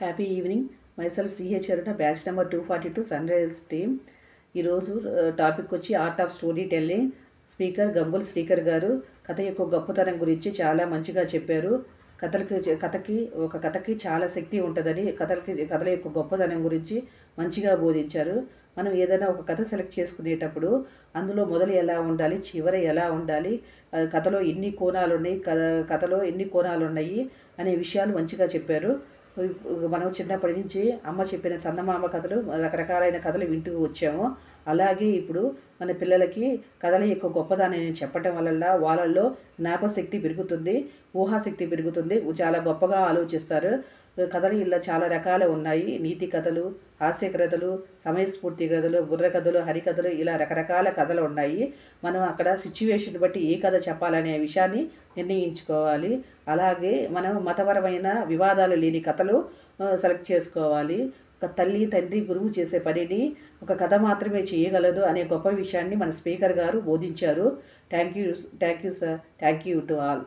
Happy evening. Myself CH Aruna, batch number 242 sunrise team. ఈరోజు topic వచ్చి art of story telling. Speaker Gangul Srikar garu కథ యొక్క గొప్పతనం గురించి చాలా మంచిగా చెప్పారు. కథకి చాలా శక్తి ఉంటుందని, కథల యొక్క గొప్పతనం గురించి మంచిగా బోధించారు. మనం ఏదైనా ఒక కథ సెలెక్ట్ చేసుకునేటప్పుడు అందులో మొదలు ఎలా ఉండాలి, చివర ఎలా ఉండాలి, కథలో ఎన్ని కోణాలు ఉన్నాయి, కథలో ఎన్ని కోణాలు ఉన్నాయి అనే విషయాలు మంచిగా చెప్పారు. మనం చిన్నప్పటి నుంచి అమ్మ చెప్పిన చందమామ కథలు, రకరకాలైన కథలు వింటూ వచ్చాము. అలాగే ఇప్పుడు మన పిల్లలకి కథల యొక్క గొప్పదాన్ని చెప్పటం వల్ల వాళ్ళల్లో జ్ఞాపశక్తి పెరుగుతుంది, ఊహాశక్తి పెరుగుతుంది, చాలా గొప్పగా ఆలోచిస్తారు. కథలు ఇలా చాలా రకాలు ఉన్నాయి. నీతి కథలు, హాస్య కథలు, సమయస్ఫూర్తి కథలు, బుర్ర కథలు, హరికథలు, ఇలా రకరకాల కథలు ఉన్నాయి. మనం అక్కడ సిచ్యువేషన్ బట్టి ఏ కథ చెప్పాలనే విషయాన్ని నిర్ణయించుకోవాలి. అలాగే మనం మతపరమైన వివాదాలు లేని కథలు సెలెక్ట్ చేసుకోవాలి. ఒక తల్లి తండ్రి గురువు చేసే పనిని ఒక కథ మాత్రమే చేయగలదు అనే గొప్ప విషయాన్ని మన స్పీకర్ గారు బోధించారు. Thank you sir. Thank you to all.